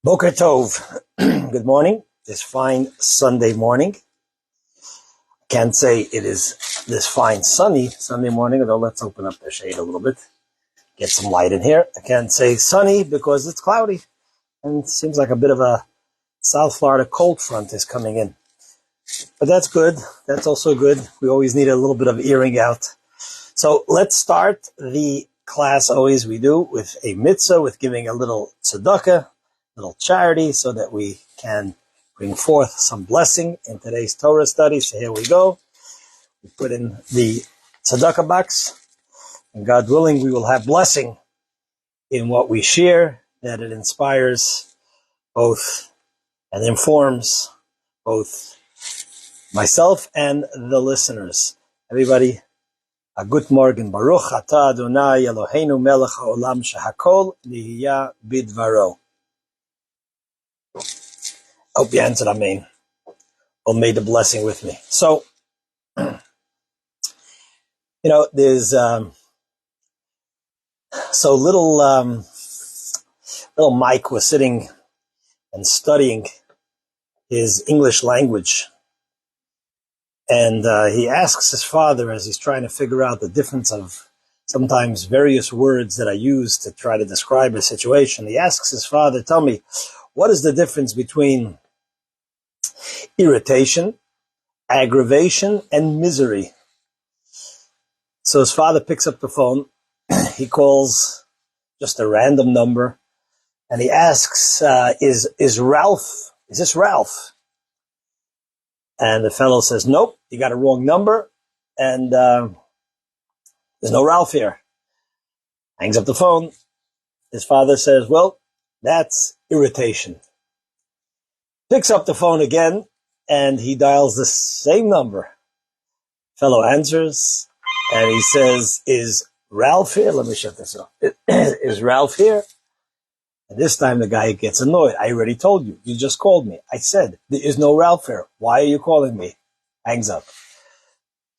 Boker Tov. Good morning. This fine Sunday morning. I can't say it is this fine sunny Sunday morning, although let's open up the shade a little bit. Get some light in here. I can't say sunny because it's cloudy. And it seems like a bit of a South Florida cold front is coming in. But that's good. That's also good. We always need a little bit of earing out. So let's start the class, always we do, with a mitzvah, with giving a little tzedakah, little charity, so that we can bring forth some blessing in today's Torah study. So here we go. We put in the tzedakah box, and God willing, we will have blessing in what we share, that it inspires both and informs both myself and the listeners. Everybody, a good morning. Baruch atah Adonai Eloheinu melech haolam shehakol nihiyah bidvaro. Hope you answered amen, or made the blessing with me. So, there's little Mike was sitting and studying his English language, and he asks his father, as he's trying to figure out the difference of sometimes various words that I use to try to describe a situation. He asks his father, tell me, what is the difference between irritation, aggravation, and misery? So his father picks up the phone. He calls just a random number, and he asks, is this Ralph? And the fellow says, nope, you got a wrong number, and there's no Ralph here. Hangs up the phone. His father says, well, that's irritation. Picks up the phone again, and he dials the same number. Fellow answers, and he says, is Ralph here? Let me shut this off. Is Ralph here? And this time the guy gets annoyed. I already told you. You just called me. I said, there is no Ralph here. Why are you calling me? Hangs up.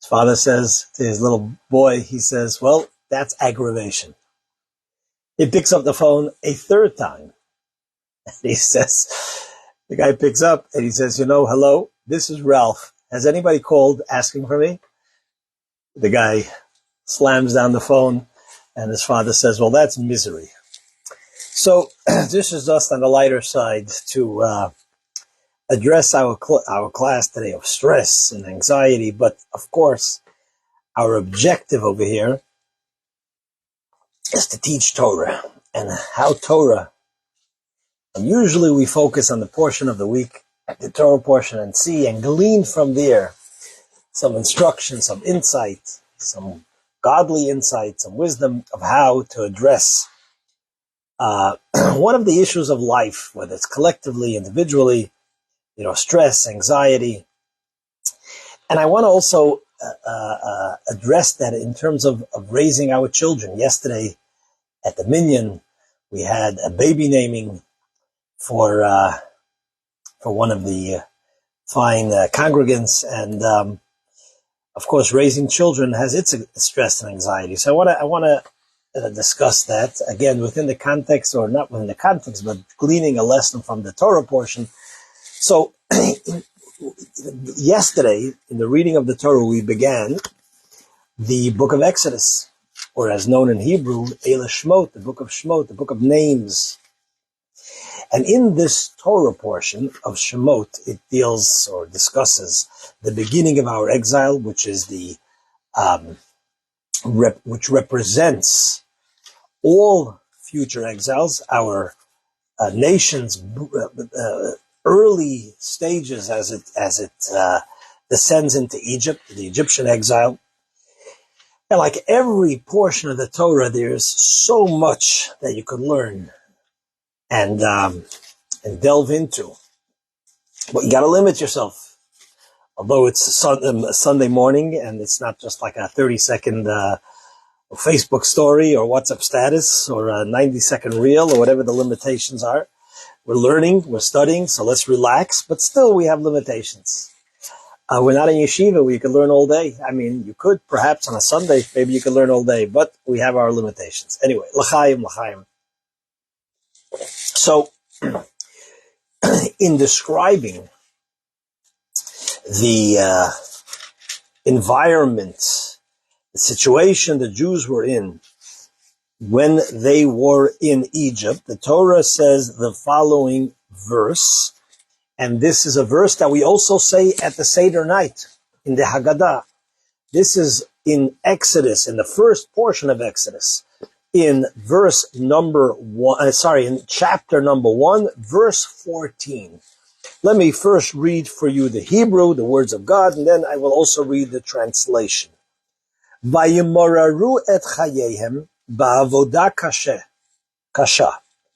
His father says to his little boy, he says, well, that's aggravation. He picks up the phone a third time. And he says, the guy picks up and he says, hello, this is Ralph. Has anybody called asking for me? The guy slams down the phone, and his father says, well, that's misery. So this is just on the lighter side to address our class today of stress and anxiety. But of course, our objective over here is to teach Torah, and how Torah. And usually we focus on the portion of the week, the Torah portion, and see and glean from there some instruction, some insight, some godly insight, some wisdom of how to address one of the issues of life, whether it's collectively, individually, stress, anxiety. And I want to also address that in terms of raising our children. Yesterday at the Minyan, we had a baby naming for one of the fine congregants, and of course, raising children has its stress and anxiety. So I want to discuss that again within the context, or not within the context, but gleaning a lesson from the Torah portion. So yesterday, in the reading of the Torah, we began the book of Exodus, or as known in Hebrew, Eila Shmot, the book of Shmot, the book of names. And in this Torah portion of Shemot, it deals or discusses the beginning of our exile, which is the which represents all future exiles, our nation's early stages as it descends into Egypt, the Egyptian exile. And like every portion of the Torah, there's so much that you could learn and delve into. But you got to limit yourself. Although it's a Sunday morning, and it's not just like a 30-second Facebook story or WhatsApp status or a 90-second reel or whatever the limitations are. We're learning, we're studying, so let's relax. But still, we have limitations. We're not in yeshiva where you can learn all day. I mean, you could perhaps on a Sunday, maybe you could learn all day, but we have our limitations. Anyway, l'chaim. So in describing the environment, the situation the Jews were in when they were in Egypt, the Torah says the following verse, and this is a verse that we also say at the Seder night in the Haggadah. This is in Exodus, in the first portion of Exodus, in in chapter number 1, verse 14. Let me first read for you the Hebrew, the words of God, and then I will also read the translation. Vayimoraru et chayehem ba'avoda kasha,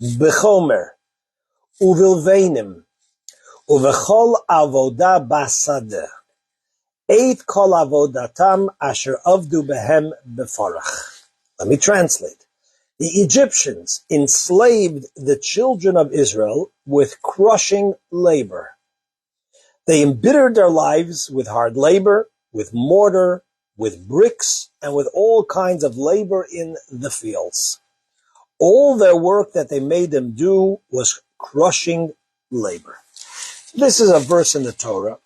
b'chomer, uvilveinim, uvechol avoda basadeh, eit kol avodatam asher avdu behem befarach. Let me translate. The Egyptians enslaved the children of Israel with crushing labor. They embittered their lives with hard labor, with mortar, with bricks, and with all kinds of labor in the fields. All their work that they made them do was crushing labor. This is a verse in the Torah.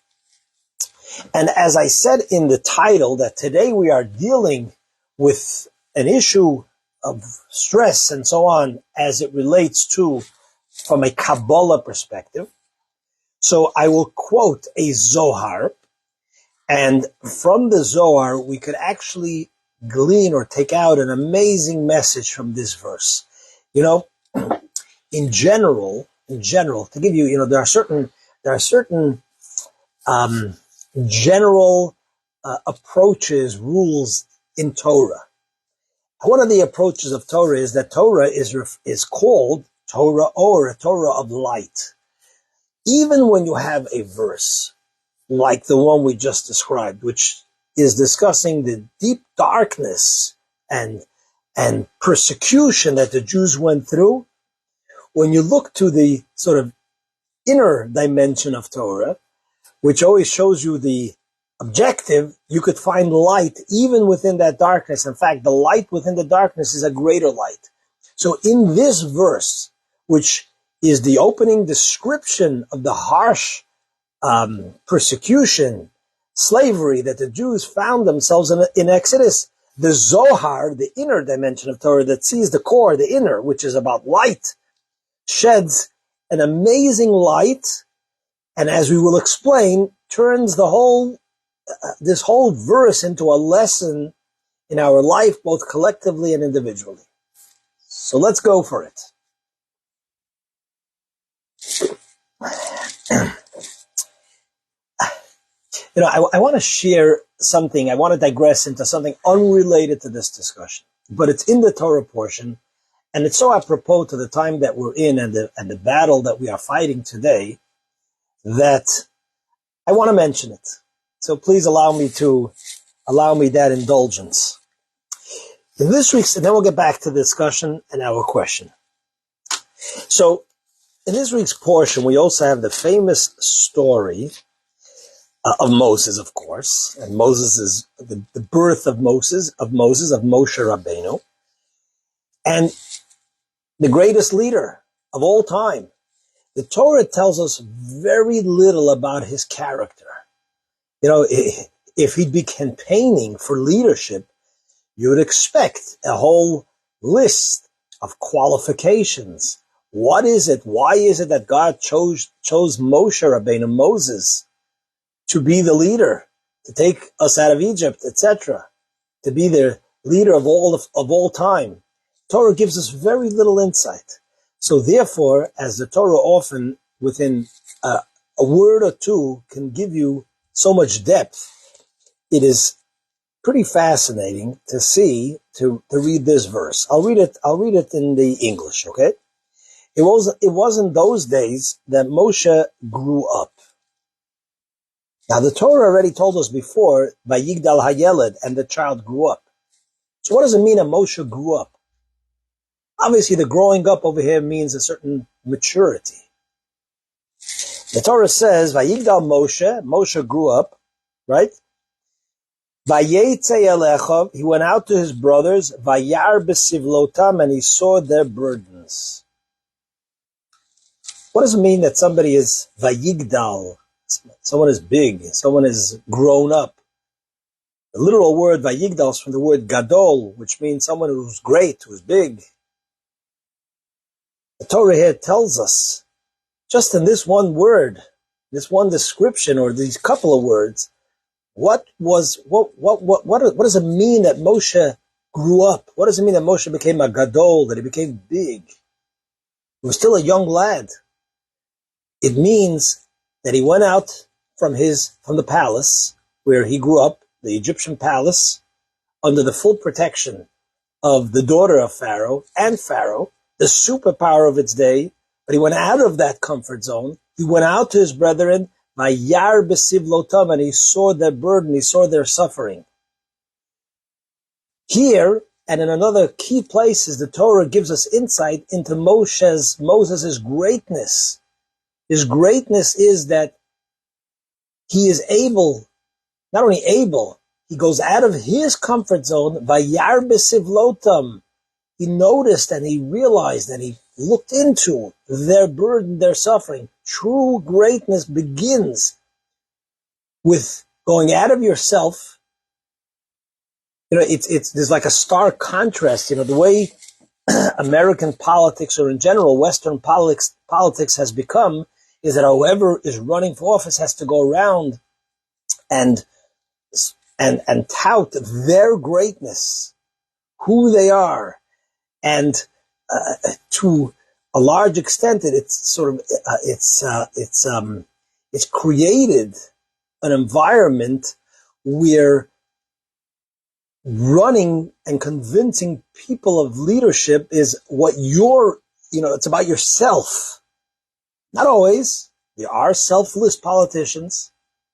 And as I said in the title, that today we are dealing with an issue of stress and so on as it relates to from a Kabbalah perspective. So I will quote a Zohar, and from the Zohar we could actually glean or take out an amazing message from this verse. You know, in general, to give you, there are certain general approaches, rules in Torah. One of the approaches of Torah is that Torah is called Torah or a Torah of light. Even when you have a verse like the one we just described, which is discussing the deep darkness and persecution that the Jews went through, when you look to the sort of inner dimension of Torah, which always shows you the objective, you could find light even within that darkness. In fact, the light within the darkness is a greater light. So in this verse, which is the opening description of the harsh persecution, slavery that the Jews found themselves in Exodus, the Zohar, the inner dimension of Torah that sees the core, the inner, which is about light, sheds an amazing light, and as we will explain, turns this whole verse into a lesson in our life, both collectively and individually. So let's go for it. I want to share something. I want to digress into something unrelated to this discussion, but it's in the Torah portion, and it's so apropos to the time that we're in and the battle that we are fighting today that I want to mention it. So please allow me that indulgence. In this week's, and then we'll get back to the discussion and our question. So in this week's portion, we also have the famous story of Moses, of course, and Moses is the birth of Moses, of Moshe Rabbeinu, and the greatest leader of all time. The Torah tells us very little about his character. If he'd be campaigning for leadership, you would expect a whole list of qualifications. What is it? Why is it that God chose Moshe Rabbeinu, Moses, to be the leader, to take us out of Egypt, etc., to be the leader of all time? Torah gives us very little insight. So therefore, as the Torah often within a word or two can give you so much depth, it is pretty fascinating to read this verse. I'll read it in the English, okay? It was in those days that Moshe grew up. Now the Torah already told us before, Vayigdal Hayeled, and the child grew up. So what does it mean that Moshe grew up? Obviously the growing up over here means a certain maturity. The Torah says, Vayigdal Moshe grew up, right? Vayetze Elechav, he went out to his brothers, Vayar besivlotam, and he saw their burdens. What does it mean that somebody is vayigdal? Someone is big, someone is grown up. The literal word vayigdal is from the word gadol, which means someone who's great, who's big. The Torah here tells us, just in this one word, this one description, or these couple of words, what does it mean that Moshe grew up? What does it mean that Moshe became a gadol, that he became big? He was still a young lad. It means that he went out from the palace where he grew up, the Egyptian palace, under the full protection of the daughter of Pharaoh and Pharaoh, the superpower of its day. But he went out of that comfort zone. He went out to his brethren, Vayar b'sivlotam, and he saw their burden, he saw their suffering. Here, and in another key places, the Torah gives us insight into Moses' greatness. His greatness is that he is able, not only able, he goes out of his comfort zone, Vayar b'sivlotam. He noticed and he realized and he looked into their burden, their suffering. True greatness begins with going out of yourself. There's like a stark contrast. The way American politics, or in general Western politics has become, is that whoever is running for office has to go around and tout their greatness, who they are, and to a large extent, it's created an environment where running and convincing people of leadership is it's about yourself. Not always. There are selfless politicians.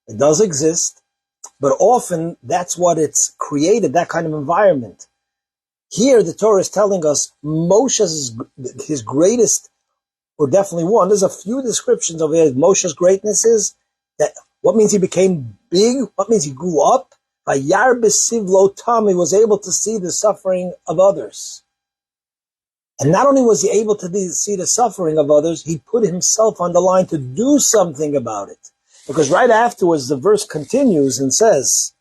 It does exist. But often that's what it's created, that kind of environment. Here, the Torah is telling us Moshe's, his greatest, or definitely one. There's a few descriptions of it. Moshe's greatness is that what means he became big, what means he grew up. Vayar b'sivlotam, he was able to see the suffering of others. And not only was he able to see the suffering of others, he put himself on the line to do something about it. Because right afterwards, the verse continues and says,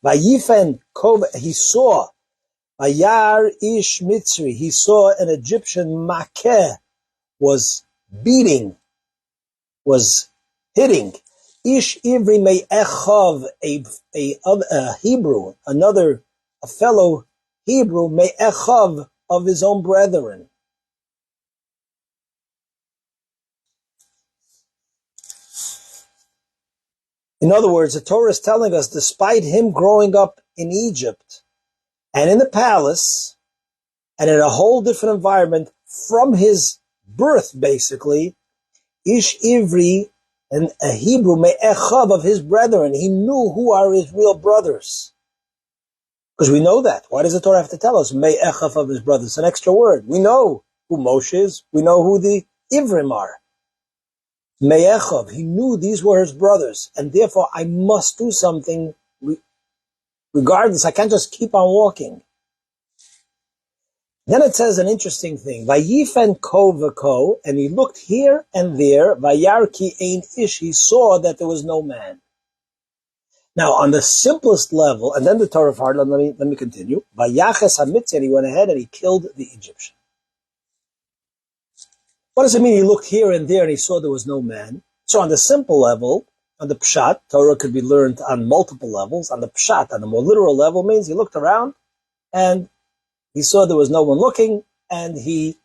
Vayifen kov, he saw, Vayar ish mitzri, he saw an Egyptian makeh, was beating, was hitting. Ish ivri me'echav, a Hebrew, a fellow Hebrew, me'echav, of his own brethren. In other words, the Torah is telling us, despite him growing up in Egypt and in the palace and in a whole different environment from his birth, basically, Ish Ivri, and a Hebrew, me'echav, of his brethren. He knew who are his real brothers. Because we know that. Why does the Torah have to tell us me'echav of his brothers? It's an extra word. We know who Moshe is. We know who the Ivrim are. Me'echav, he knew these were his brothers, and therefore I must do something regardless. I can't just keep on walking. Then it says an interesting thing. Vayifen ko v'ko, and he looked here and there. Vayar ki ein ish, he saw that there was no man. Now, on the simplest level, and then the Torah of heart, let me continue. Vayaches hamitzri, he went ahead and he killed the Egyptian. What does it mean? He looked here and there and he saw there was no man. So on the simple level, on the pshat, Torah could be learned on multiple levels. On the pshat, on the more literal level, means he looked around and he saw there was no one looking and he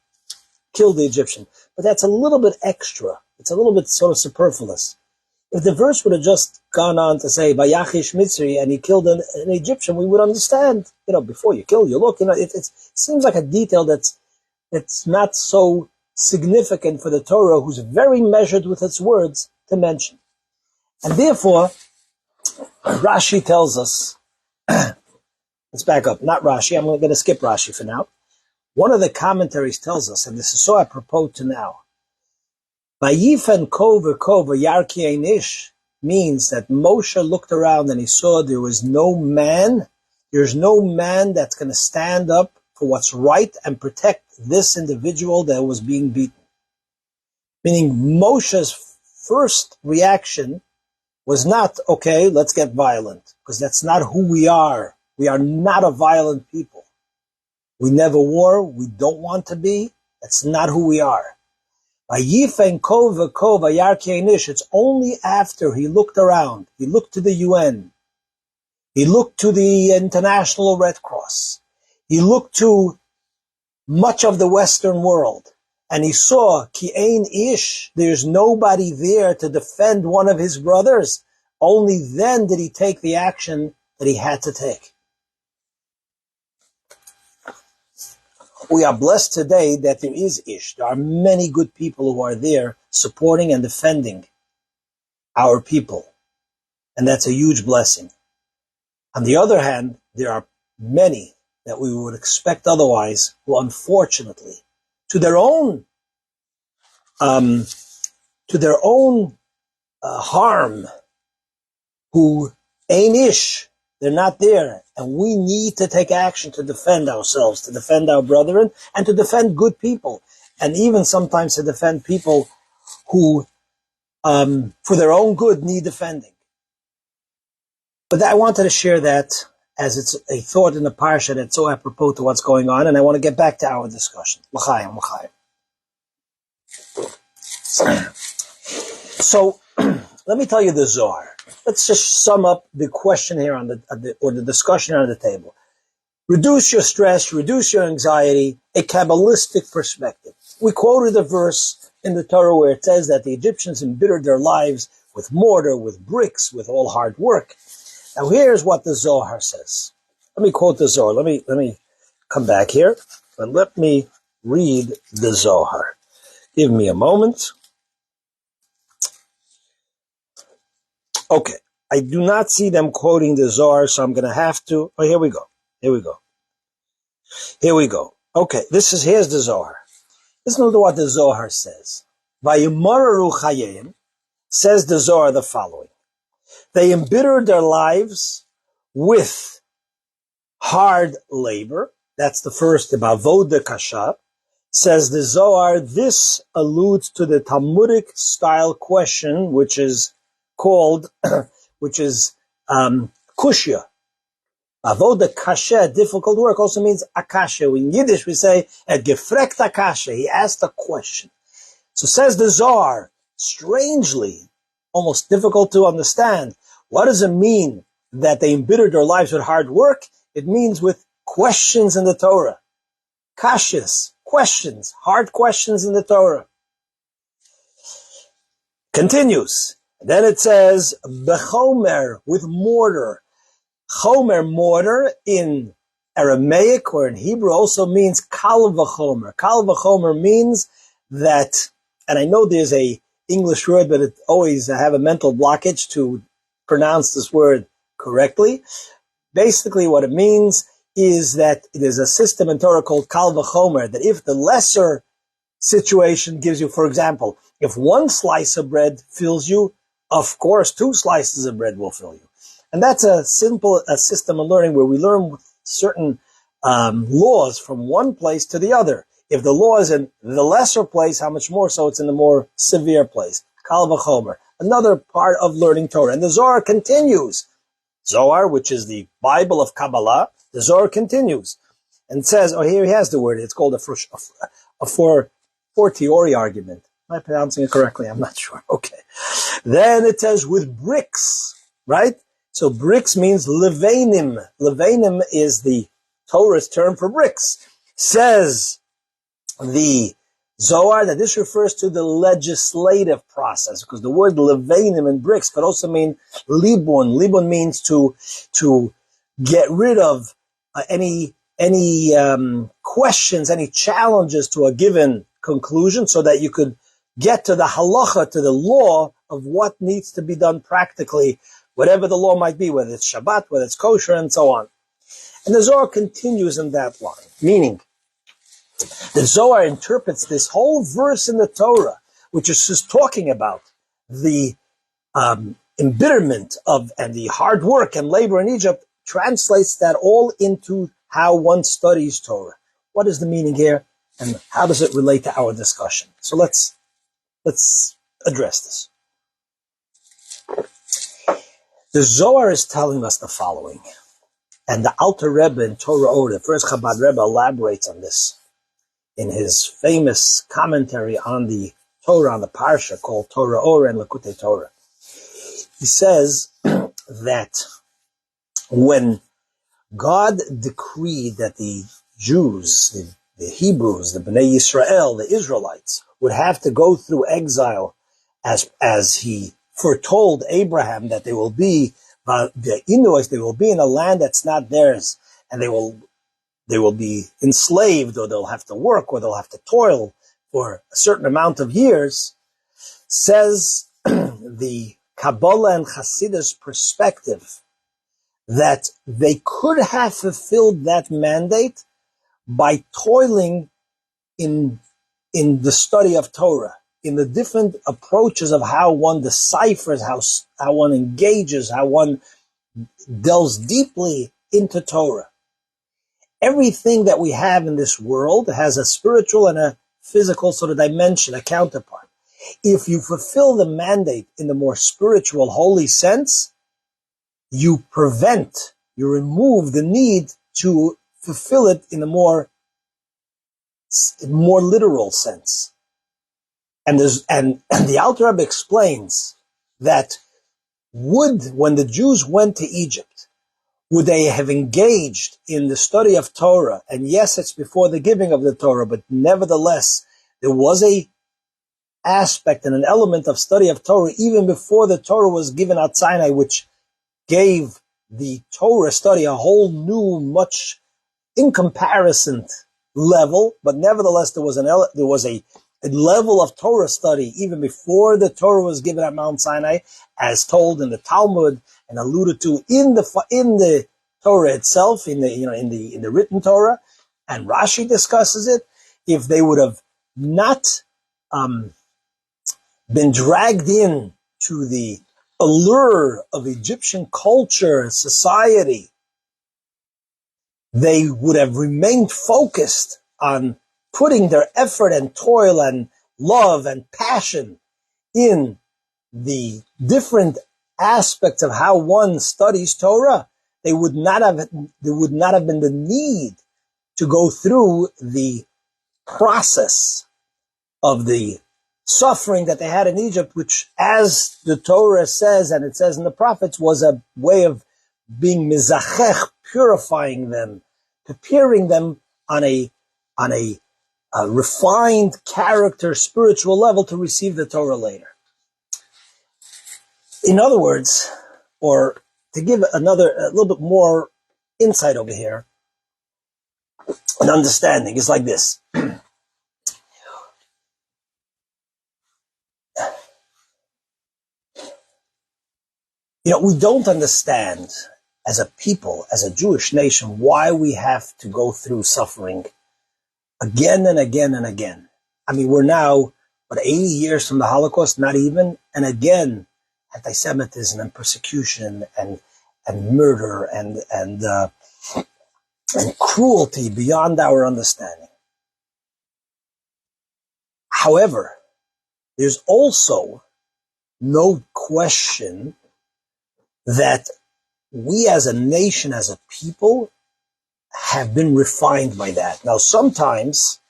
killed the Egyptian. But that's a little bit extra. It's a little bit sort of superfluous. If the verse would have just gone on to say, Vayachish Mitzri, and he killed an Egyptian, we would understand. Before you kill, you look. It seems like a detail that's not so significant for the Torah, who's very measured with its words, to mention. And therefore, Rashi tells us, let's back up, not Rashi, I'm going to skip Rashi for now. One of the commentaries tells us, and this is so apropos to now, Vayifen ko v'ko v'yar ki ein ish means that Moshe looked around and he saw there was no man, there's no man that's going to stand up for what's right and protect this individual that was being beaten. Meaning Moshe's first reaction was not, okay, let's get violent, because that's not who we are. We are not a violent people. We never were. We don't want to be. That's not who we are. It's only after he looked around, he looked to the UN, he looked to the International Red Cross, he looked to much of the Western world, and he saw, Ki ein ish, there's nobody there to defend one of his brothers. Only then did he take the action that he had to take. We are blessed today that there is ish. There are many good people who are there supporting and defending our people. And that's a huge blessing. On the other hand, there are many that we would expect otherwise who unfortunately, to their own harm, who ain't ish, they're not there. And we need to take action to defend ourselves, to defend our brethren, and to defend good people. And even sometimes to defend people who, for their own good, need defending. But I wanted to share that as it's a thought in the parsha that's so apropos to what's going on, and I want to get back to our discussion. L'chaim, l'chaim. So, let me tell you the Zohar. Let's just sum up the question here or the discussion here on the table. Reduce your stress, reduce your anxiety, a Kabbalistic perspective. We quoted a verse in the Torah where it says that the Egyptians embittered their lives with mortar, with bricks, with all hard work. Now here's what the Zohar says. Let me quote the Zohar. Let me come back here, and let me read the Zohar. Give me a moment. Okay, I do not see them quoting the Zohar, so I'm going to have to. Oh, here we go. Okay, here's the Zohar. Listen to what the Zohar says. Vayimararu chayim, says the Zohar the following. They embittered their lives with hard labor. That's the first, avoda kasha. Says the Zohar, this alludes to the Talmudic style question, which is called, kushya. Avoda kasha, difficult work, also means akasha. In Yiddish we say, et gefrekt akasha. He asked a question. So says the Zohar, strangely, almost difficult to understand. What does it mean that they embittered their lives with hard work? It means with questions in the Torah. Kashas, questions, hard questions in the Torah. Continues. Then it says, bechomer, with mortar. Chomer, mortar, in Aramaic or in Hebrew also means kal v'chomer. Kal v'chomer means that, and I know there's a English word, but it always I have a mental blockage to pronounce this word correctly. Basically what it means is that there's a system in Torah called kal v'chomer, that if the lesser situation gives you, for example, if one slice of bread fills you, of course 2 slices of bread will fill you. And that's a system of learning where we learn certain laws from one place to the other. If the law is in the lesser place, how much more so it's in the more severe place. Kal v'chomer. Another part of learning Torah. And the Zohar continues. Zohar, which is the Bible of Kabbalah, the Zohar continues and says, here he has the word. It's called a fortiori argument. Am I pronouncing it correctly? I'm not sure. Okay. Then it says with bricks, right? So bricks means levanim. Levanim is the Torah's term for bricks. Says the Zohar that this refers to the legislative process, because the word levanim and bricks could also mean libun. Libun means to get rid of any questions, any challenges to a given conclusion, so that you could get to the halacha, to the law of what needs to be done practically, whatever the law might be, whether it's Shabbat, whether it's kosher, and so on. And the Zohar continues in that line, meaning the Zohar interprets this whole verse in the Torah, which is just talking about the embitterment of and the hard work and labor in Egypt, translates that all into how one studies Torah. What is the meaning here, and how does it relate to our discussion? So let's Let's address this. The Zohar is telling us the following, and the Alter Rebbe in Torah Or, the first Chabad Rebbe, elaborates on this in his famous commentary on the Torah, on the Parsha called Torah Or and Lekutei Torah. He says that when God decreed that the Jews, the Hebrews, the Bnei Yisrael, the Israelites, would have to go through exile as he foretold Abraham that they will be the Inuits, they will be in a land that's not theirs, and they will be enslaved, or they'll have to work, or they'll have to toil for a certain amount of years, says the Kabbalah and Hasidus perspective that they could have fulfilled that mandate by toiling in the study of Torah, in the different approaches of how one deciphers, how one engages, how one delves deeply into Torah. Everything that we have in this world has a spiritual and a physical sort of dimension, a counterpart. If you fulfill the mandate in the more spiritual, holy sense, you remove the need to fulfill it in a more literal sense. And the Alter Rebbe explains that when the Jews went to Egypt, would they have engaged in the study of Torah? And yes, it's before the giving of the Torah, but nevertheless, there was a aspect and an element of study of Torah even before the Torah was given at Sinai, which gave the Torah study a whole new, much in comparison level, but nevertheless there was a level of Torah study even before the Torah was given at Mount Sinai, as told in the Talmud and alluded to in the Torah itself, in the written Torah, and Rashi discusses it. If they would have not been dragged in to the allure of Egyptian culture and society, they would have remained focused on putting their effort and toil and love and passion in the different aspects of how one studies Torah. There would not have been the need to go through the process of the suffering that they had in Egypt, which, as the Torah says, and it says in the prophets, was a way of being mizachech, purifying them, preparing them on a refined character, spiritual level to receive the Torah later. In other words, or to give a little bit more insight over here, an understanding is like this. We don't understand as a people, as a Jewish nation, why we have to go through suffering again and again and again. I mean, we're now, 80 years from the Holocaust, not even, and again, anti-Semitism and persecution and murder and cruelty beyond our understanding. However, there's also no question that we as a nation, as a people, have been refined by that. Now, sometimes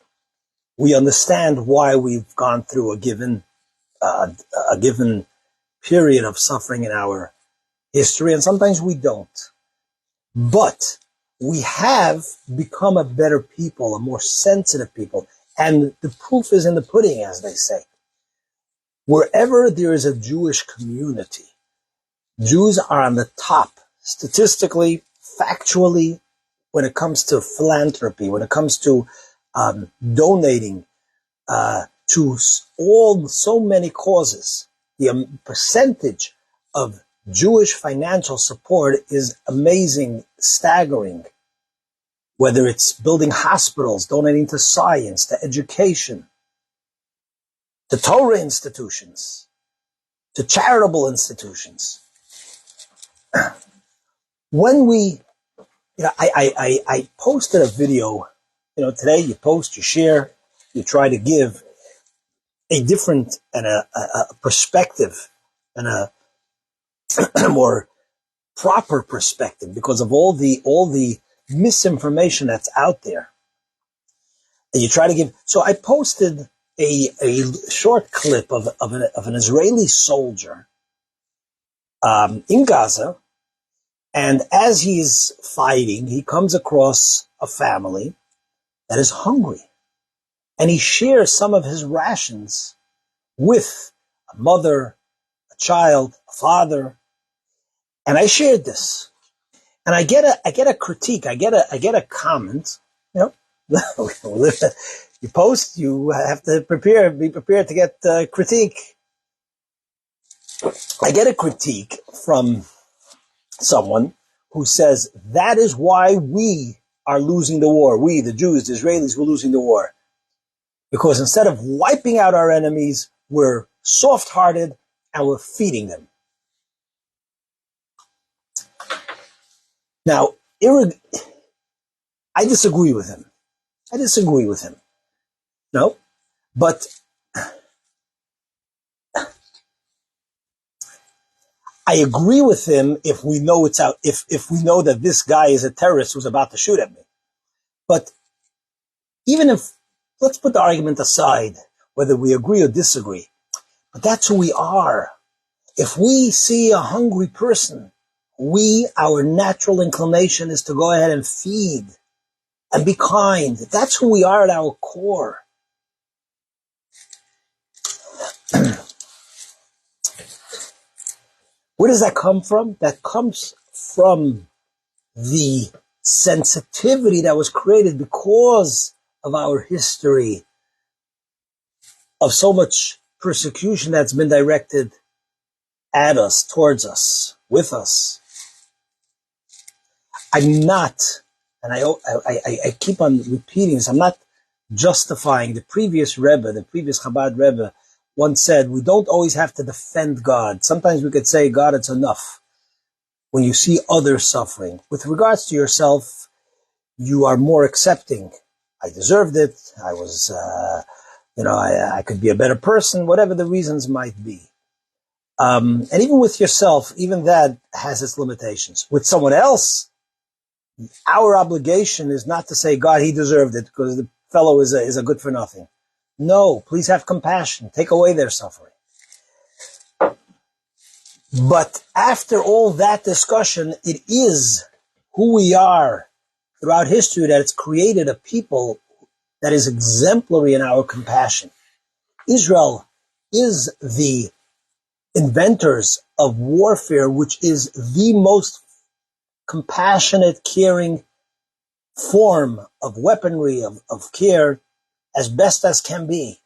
we understand why we've gone through a given period of suffering in our history, and sometimes we don't. But we have become a better people, a more sensitive people, and the proof is in the pudding, as they say. Wherever there is a Jewish community, Jews are on the top, statistically, factually, when it comes to philanthropy, when it comes to donating to so many causes. The percentage of Jewish financial support is amazing, staggering. Whether it's building hospitals, donating to science, to education, to Torah institutions, to charitable institutions. When I posted a video, today you post, you share, you try to give a different and a perspective and a more proper perspective because of all the misinformation that's out there. And you try to give. So I posted a short clip of an Israeli soldier in Gaza, and as he's fighting, he comes across a family that is hungry, and he shares some of his rations with a mother, a child, a father, and I shared this. And I get a critique. I get a comment. You know, you post. You have to be prepared to get critique. I get a critique from someone who says that is why we are losing the war. We, the Jews, the Israelis, we're losing the war because instead of wiping out our enemies, we're soft-hearted and we're feeding them. Now, I disagree with him. No, but I agree with him if we know it's out, if we know that this guy is a terrorist who's about to shoot at me. But even if, let's put the argument aside, whether we agree or disagree, but that's who we are. If we see a hungry person, our natural inclination is to go ahead and feed and be kind. That's who we are at our core. Where does that come from? That comes from the sensitivity that was created because of our history of so much persecution that's been directed at us, towards us, with us. I'm not, and I keep on repeating this, I'm not justifying the previous Rebbe, the previous Chabad Rebbe once said, we don't always have to defend God. Sometimes we could say, God, it's enough. When you see others suffering. With regards to yourself, you are more accepting. I deserved it. I was, I could be a better person, whatever the reasons might be. And even with yourself, even that has its limitations. With someone else, our obligation is not to say, God, he deserved it because the fellow is a good for nothing. No, please have compassion. Take away their suffering. But after all that discussion, it is who we are throughout history that it's created a people that is exemplary in our compassion. Israel is the inventors of warfare, which is the most compassionate, caring form of weaponry, of care, as best as can be.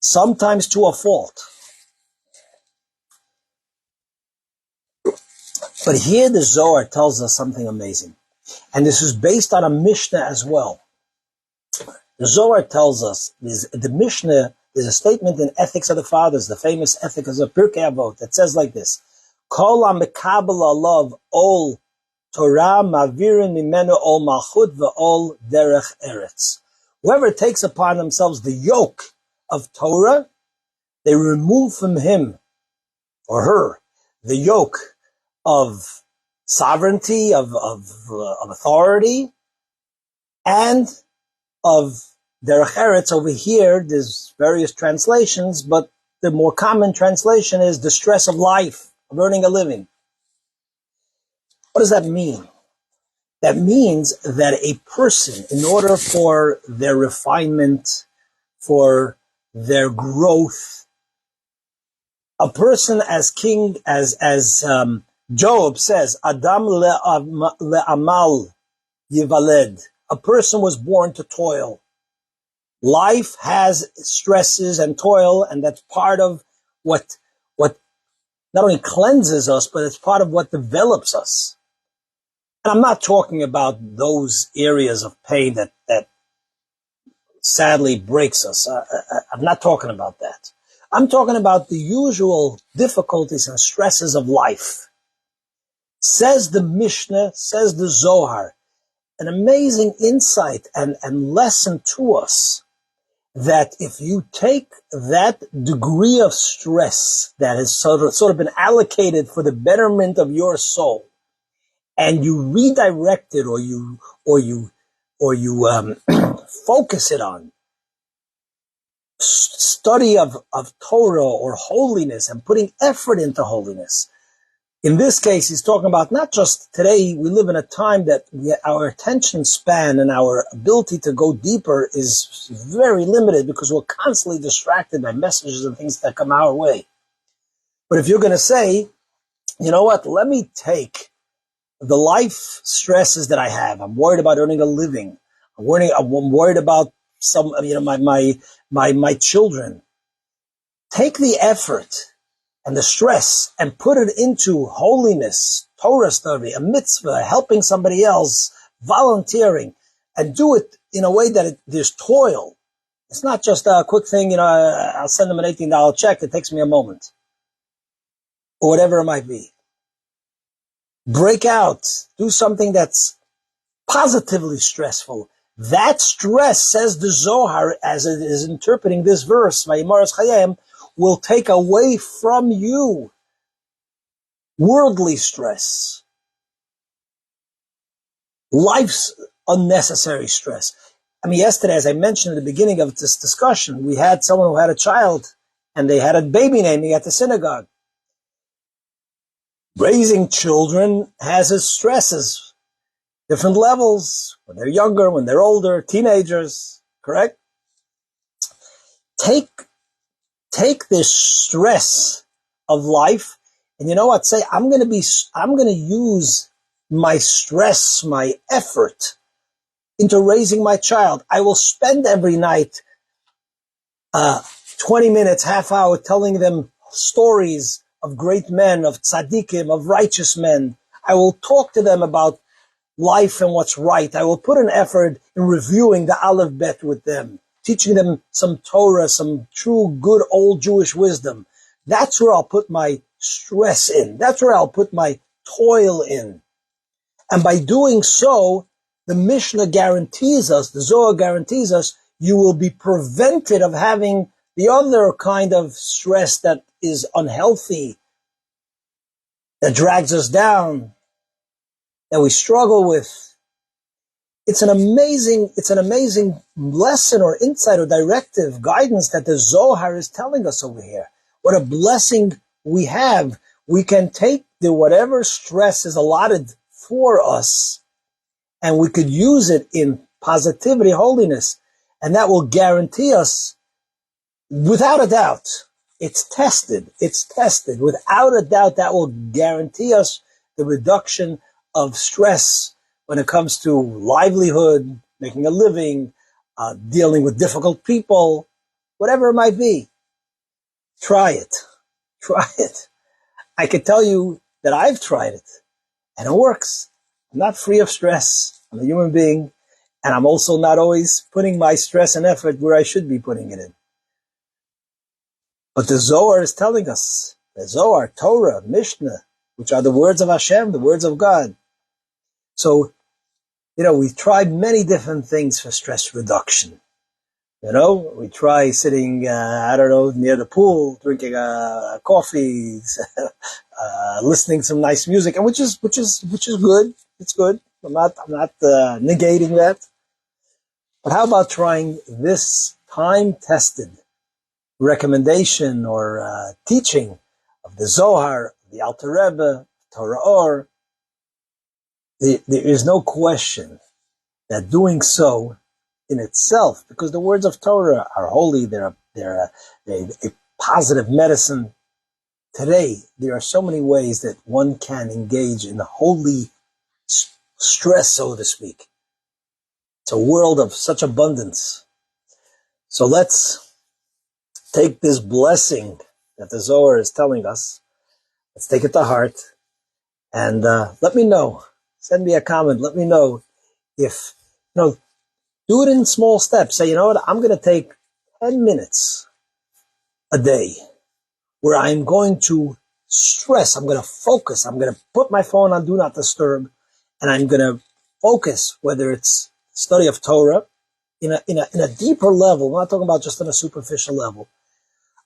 Sometimes to a fault. But here the Zohar tells us something amazing. And this is based on a Mishnah as well. The Zohar tells us, the Mishnah is a statement in Ethics of the Fathers, the famous Ethics of Pirkei Avot, that says like this, Kol ha-mekabel alav ol Torah mavirin mimenu ol malchut ve'ol derech eretz. Whoever takes upon themselves the yoke of Torah, they remove from him or her the yoke of sovereignty, of authority, and of derech eretz. Over here, there's various translations, but the more common translation is the stress of life, of earning a living. What does that mean? That means that a person, in order for their refinement, for their growth, a person as king, as Job says, Adam le'amal yivaled. A person was born to toil. Life has stresses and toil, and that's part of what not only cleanses us, but it's part of what develops us. And I'm not talking about those areas of pain that sadly breaks us. I'm not talking about that. I'm talking about the usual difficulties and stresses of life. Says the Mishnah, says the Zohar, an amazing insight and lesson to us that if you take that degree of stress that has sort of been allocated for the betterment of your soul, and you redirect it, or you focus it on study of Torah or holiness and putting effort into holiness. In this case, he's talking about not just today. We live in a time that our attention span and our ability to go deeper is very limited because we're constantly distracted by messages and things that come our way. But if you're going to say, you know what, let me take the life stresses that I have. I'm worried about earning a living. I'm worried about my children. Take the effort and the stress and put it into holiness, Torah study, a mitzvah, helping somebody else, volunteering, and do it in a way that there's toil. It's not just a quick thing, I'll send them an $18 check. It takes me a moment, or whatever it might be. Break out. Do something that's positively stressful. That stress, says the Zohar, as it is interpreting this verse, Vayimaras Chayim, will take away from you worldly stress, life's unnecessary stress. Yesterday, as I mentioned at the beginning of this discussion, we had someone who had a child, and they had a baby naming at the synagogue. Raising children has its stresses, different levels, when they're younger, when they're older, teenagers, correct? Take this stress of life, and you know what? Say, I'm going to use my stress, my effort into raising my child. I will spend every night 20 minutes, half hour, telling them stories of great men, of tzaddikim, of righteous men. I will talk to them about life and what's right. I will put an effort in reviewing the Aleph Bet with them, teaching them some Torah, some true, good, old Jewish wisdom. That's where I'll put my stress in. That's where I'll put my toil in. And by doing so, the Mishnah guarantees us, the Zohar guarantees us, you will be prevented of having the other kind of stress that is unhealthy, that drags us down, that we struggle with. It's an amazing lesson or insight or directive, guidance that the Zohar is telling us over here. What a blessing we have. We can take whatever stress is allotted for us, and we could use it in positivity, holiness, and that will guarantee us, without a doubt, it's tested, without a doubt, that will guarantee us the reduction of stress when it comes to livelihood, making a living, dealing with difficult people, whatever it might be. Try it. I can tell you that I've tried it, and it works. I'm not free of stress. I'm a human being, and I'm also not always putting my stress and effort where I should be putting it in. But the Zohar is telling us, the Zohar, Torah, Mishnah, which are the words of Hashem, the words of God. So, we've tried many different things for stress reduction. We try sitting, near the pool, drinking coffee, listening to some nice music, and which is good. It's good. I'm not negating that. But how about trying this time-tested recommendation or teaching of the Zohar, the Alter Rebbe, Torah Or? There is no question that doing so in itself, because the words of Torah are holy, they're a positive medicine. Today, there are so many ways that one can engage in the holy stress, so to speak. It's a world of such abundance. So let's take this blessing that the Zohar is telling us, let's take it to heart, and let me know. Send me a comment. Let me know if, do it in small steps. Say, I'm going to take 10 minutes a day where I'm going to stress. I'm going to focus. I'm going to put my phone on Do Not Disturb, and I'm going to focus, whether it's study of Torah, in a deeper level. We're not talking about just on a superficial level.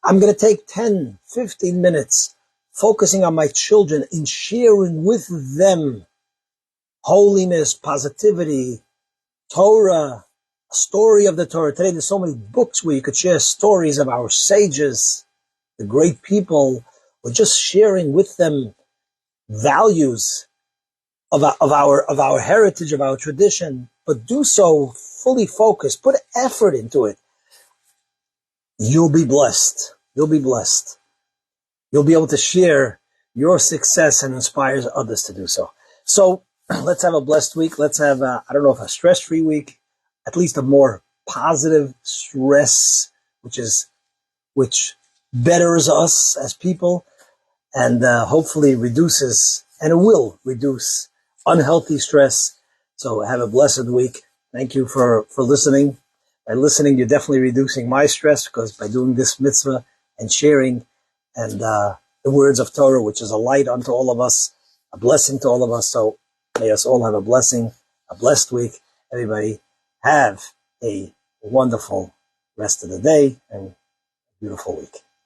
I'm going to take 10, 15 minutes focusing on my children and sharing with them holiness, positivity, Torah, a story of the Torah. Today there's so many books where you could share stories of our sages, the great people, or just sharing with them values of our heritage, of our tradition, but do so fully focused. Put effort into it. You'll be blessed. You'll be blessed. You'll be able to share your success and inspire others to do so. So let's have a blessed week. Let's have, I don't know if a stress-free week, at least a more positive stress, which betters us as people and hopefully reduces, and it will reduce unhealthy stress. So have a blessed week. Thank you for listening. By listening, you're definitely reducing my stress, because by doing this mitzvah and sharing and the words of Torah, which is a light unto all of us, a blessing to all of us. So may us all have a blessing, a blessed week. Everybody have a wonderful rest of the day and beautiful week.